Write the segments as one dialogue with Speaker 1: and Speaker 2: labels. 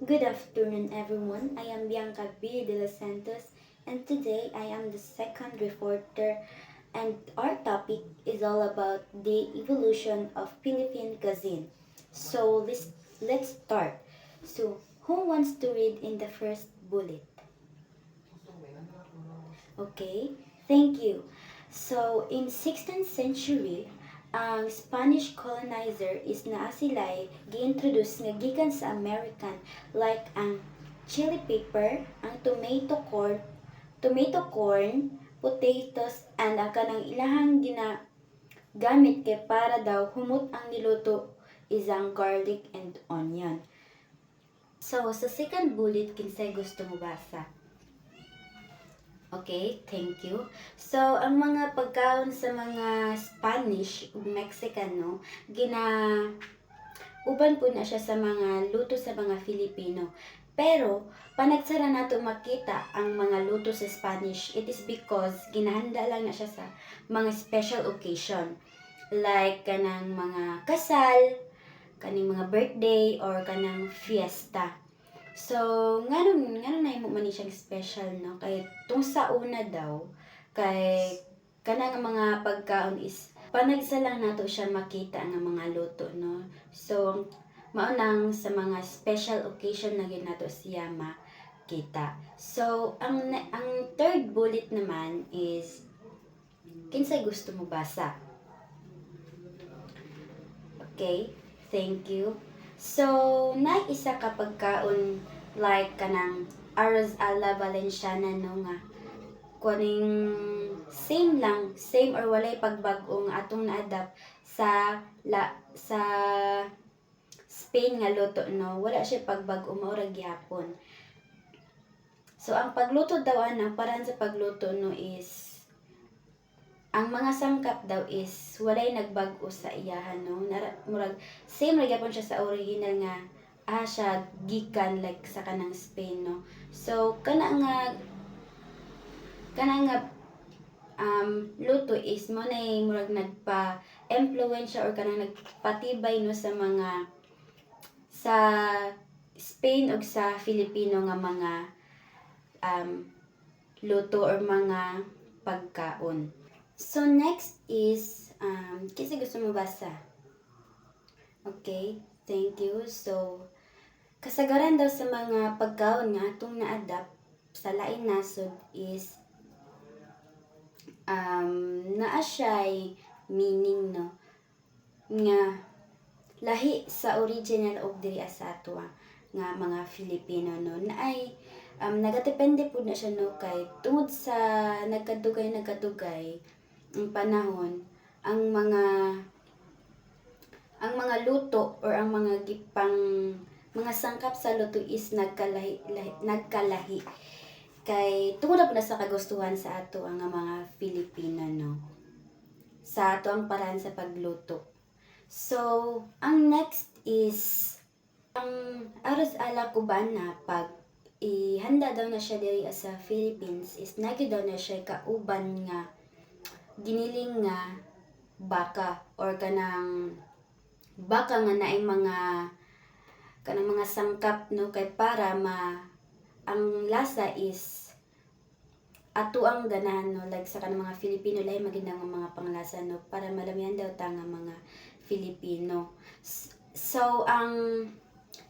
Speaker 1: Good afternoon, everyone. I am Bianca B. de los Santos, and today I am the second reporter, and our topic is all about the evolution of Philippine cuisine. So let's start. So, who wants to read in the first bullet? Okay, thank you. So, in 16th century, ang Spanish colonizer is naa sila'y gi-introduce nga gikan sa American like ang chili pepper, ang tomato corn, potatoes, and ang kanang ilahang ginagamit kay para daw humot ang niluto is ang garlic and onion. So, sa second bullet, kinsay gusto mo basa? Okay, thank you. So, ang mga pagkaon sa mga Spanish ug Mexican, no, uban po na siya sa mga luto sa mga Filipino. Pero, panagsara nato makita ang mga luto sa Spanish, it is because ginahanda lang na siya sa mga special occasion. Like, kanang mga kasal, kaning mga birthday, or kanang fiesta. So, ngayon na imo man ni siyang special, no? Kay tung sa una daw, kay kanang mga pagkaon is panagsalang nato siya makita nga mga luto, no? So, maunang sa mga special occasion na gyud nato siya makita. So, ang third bullet naman is kinsay gusto mo basa? Okay, thank you. So, na isa ka pagkaon like kanang arroz a la Valenciana, no, nga kuning same or walay pagbag-o nga atong na-adapt sa Spain nga luto, no, wala siya pagbag-o, mao ra gihapon. So ang pagluto daw parang sa pagluto, no, is ang mga sangkap daw is walay nagbag-o sa iyahan, no, murag same ra gyapon siya sa original nga siya gikan like sa kanang Spain, no. So kana nga luto is mo na murag nagpa-impluwensya or kanang nagpatibay, no, sa Spain ug sa Filipino nga mga luto or mga pagkaon. So next is kasi gusto mo basa? Okay, thank you. So kasagaran daw sa mga pagkaon nga atong na-adapt sa lain nasod is naa siya'y meaning, no, nga lahi sa original og diri sa ato nga mga Filipino, no, naay nagadepende pud na siya, no, kay tungod sa nagkadugay ang panahon, ang mga luto or ang mga sangkap sa luto is nagkalahi kay tungod na sa kagustuhan sa ato ang mga Filipino, no, sa ato ang paraan sa pagluto. So ang next is ang arroz a la cubana. Pag ihanda daw na siya diri sa Philippines is nagyud daw na siya kauban nga giniling nga baka or kanang baka nga naay kanang mga sangkap, no, kay para ang lasa is ato ang ganahan, no, like sa kanang mga Filipino lay magindang mga panglasa, no, para malamihan daw ta nga mga Filipino. So ang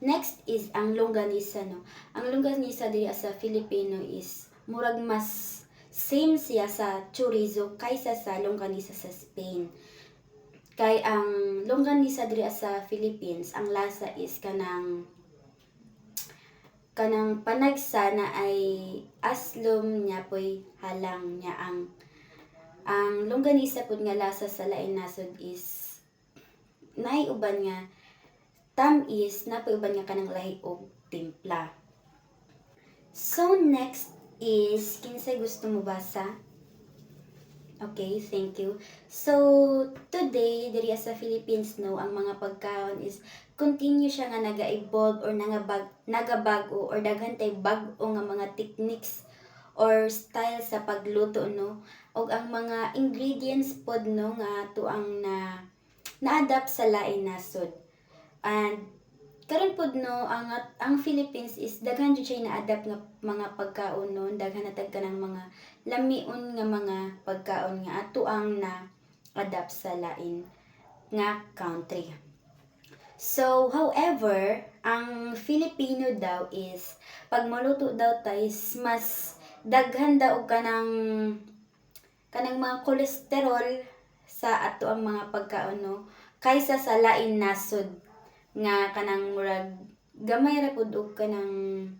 Speaker 1: next is ang longganisa, no. Ang longganisa diri sa Filipino is murag mas same siya sa chorizo kaysa sa longganisa sa Spain. Kay ang longganisa diri sa Philippines, ang lasa is kanang panagsa na ay aslom niya po'y halang niya ang longganisa pud nga lasa sa lain nasod is naay uban nga tamis, napoy uban nga kanang lahi og timpla. So next is kinsay gusto mo basa? Okay, thank you. So today diri sa Philippines, no, ang mga pagkaon is continue siya nga naga-evolve or nagabago or daghan tay bag-o nga mga techniques or style sa pagluto, no, og ang mga ingredients pod, no, nga ato ang na-adapt sa lain nasod. And karon pod no ang Philippines is daghan jud siya na-adapt nga mga pagkaon no, daghan natag kanang mga lamion nga mga pagkaon nga ato ang na-adapt sa lain nga country. So, however, ang Filipino daw is pag maluto daw tayo is mas daghan daw og kanang mga kolesterol sa ato ang mga pagkaon no kaysa sa lain nasod nga kanang murag gamay ra pud og kanang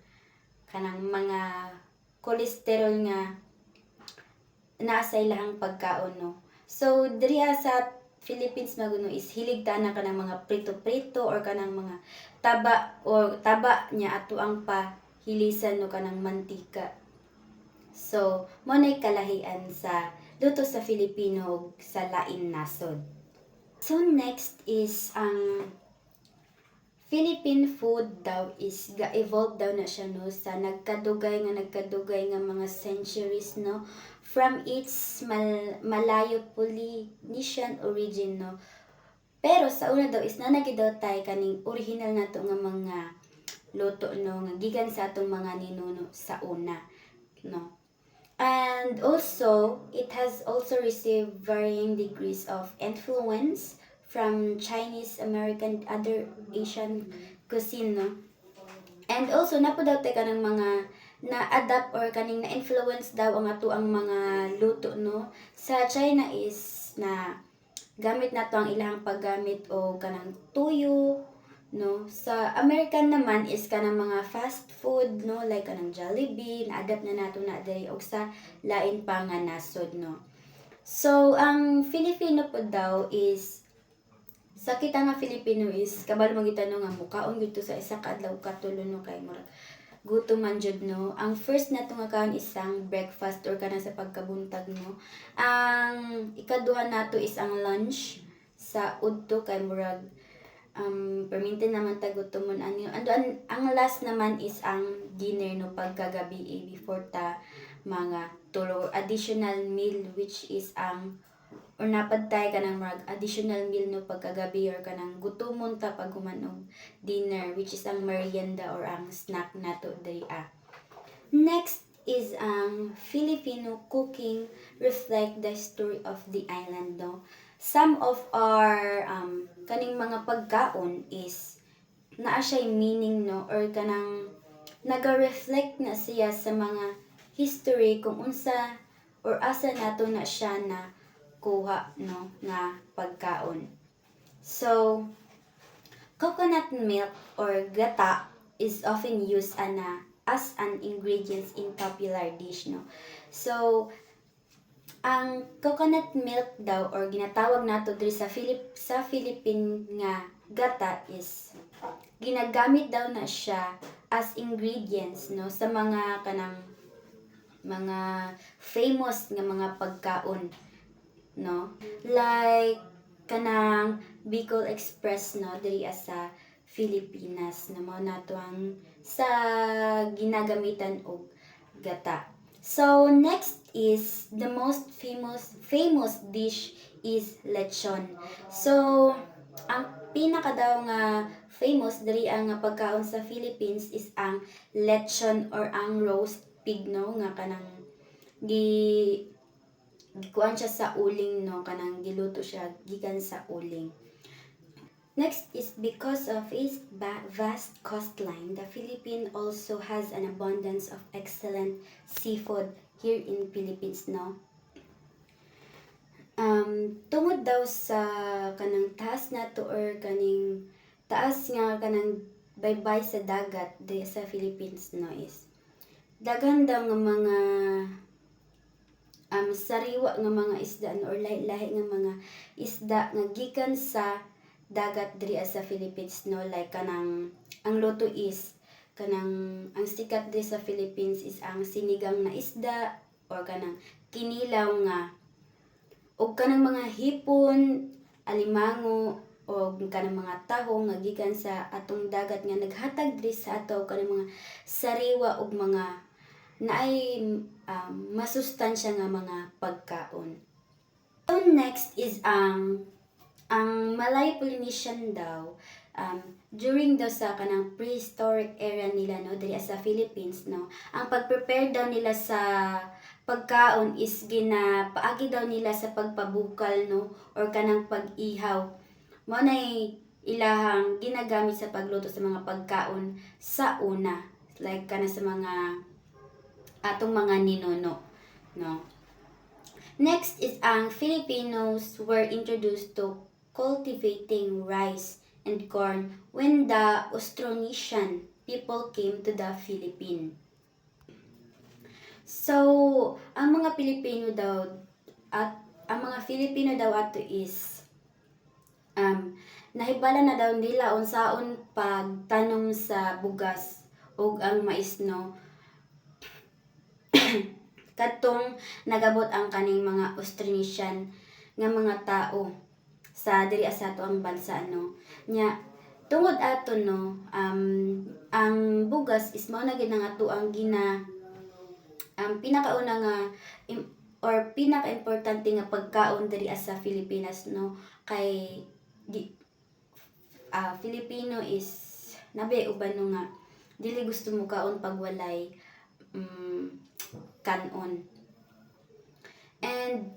Speaker 1: mga kolesterol nga naa sa ilahang pagkaon no. So diri sa Philippines maguno is hilig ta na kanang mga prito-prito or kanang mga taba nya ato ang pahilisan no kanang mantika. So mo nay kalahian sa luto sa Filipino ug sa lain nasod. So next is ang Philippine food daw is ga-evolve daw na siya no sa nagkadugay nga mga centuries no from its Malayo Polynesian origin no. Pero sa una daw is nanagi daw tay kaning original nato nga mga luto no nga gikan sa atong mga ninuno sa una no. And also, it has also received varying degrees of influence from Chinese, American, other Asian cuisine, no? And also, napo daw tayo ng mga na-adapt or kaning na-influence daw ang ato ang mga luto, no? Sa China is na gamit na to ang ilang paggamit o kanang tuyo, no? Sa American naman is kanang mga fast food, no? Like kanang Jollibee, na-adapt na nato na diri og sa lain pa nga nasod, no? So, ang Filipino po daw is sa kita nga Filipino is kabalo magitanong nga mukaon gyud to sa isa ka adlaw katulo no kay murag gutom man jud no. Ang first nato nga kaon isang breakfast or kanang sa pagkabuntag no. Ang ikaduha nato is ang lunch sa udto kay murag permintin naman tagutomon ang last naman is ang dinner no pagkagabi before ta mga tulog additional meal which is ang or napadtay ka ng mag additional meal no pagkagabi or kanang gutomon ta pag humanog dinner which is ang merienda or ang snack nato diri Next is ang Filipino cooking reflect the story of the island no. Some of our kaning mga pagkaon is naa siya meaning no or kanang naga-reflect na siya sa mga history kung unsa or asa nato na siya na kuha no nga pagkaon. So coconut milk or gata is often used as an ingredient in popular dish no. So ang coconut milk daw or ginatawag nato diri sa Philippine nga gata is ginagamit daw na siya as ingredients no sa mga kanang mga famous nga mga pagkaon no like kanang Bicol Express no diri sa Pilipinas na mao nato ang sa ginagamitan og gata. So next is the most famous dish is lechon. So ang pinaka daw nga famous diri ang pagkaon sa Philippines is ang lechon or ang roast pig no nga kanang gikuan siya sa uling no kanang giluto siya gikan sa uling. Next is because of its vast coastline, the Philippines also has an abundance of excellent seafood here in Philippines no. Tungod daw sa kanang taas nato or kaning taas nga kanang baybay sa dagat di sa Philippines no is daghan daw nga mga sariwa nga mga isda or lahi-lahi nga mga isda nga gikan sa dagat diri sa Philippines no like kanang ang luto is kanang ang sikat diri sa Philippines is ang sinigang na isda or kanang kinilaw nga og kanang mga hipon, alimango o kanang mga tahong nga gikan sa atong dagat nga naghatag diri sa ato kanang mga sariwa og mga naay masustansya nga mga pagkaon. So next is ang Malay Polynesian daw during daw sa kanang prehistoric era nila no diri sa Philippines no, ang pag-prepare daw nila sa pagkaon is ginapaagi daw nila sa pagpabukal no or kanang pag-ihaw. Mao nay ilahang ginagamit sa pagluto sa mga pagkaon sa una, like kana sa mga atong mga ninuno no. Next is ang Filipinos were introduced to cultivating rice and corn when the Austronesian people came to the Philippines. So, ang mga Pilipino daw at ang mga Filipino daw ato is nahibala na daw nila unsaon pagtanom sa bugas ug ang mais no. Kadtong nagabot ang kaning mga Austronesian nga mga tao sa diri sa ato ang bansa no. Nya tungod ato no, ang bugas is mao na gid ang ato ang pinakauna nga or pinaka-importante nga pagkaon diri sa Pilipinas no, kay Filipino is nabe uban no nga dili gusto mo kaon pag walay kanon. And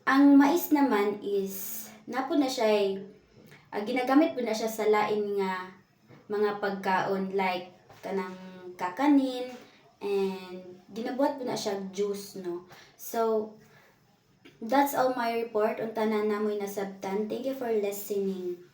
Speaker 1: ang mais naman is napo na siya ginagamit po na siya sa lain nga mga pagkaon like kanang kakanin and ginabuhat po na siya juice no. So that's all my report on tanan namoy nasabtan. Thank you for listening.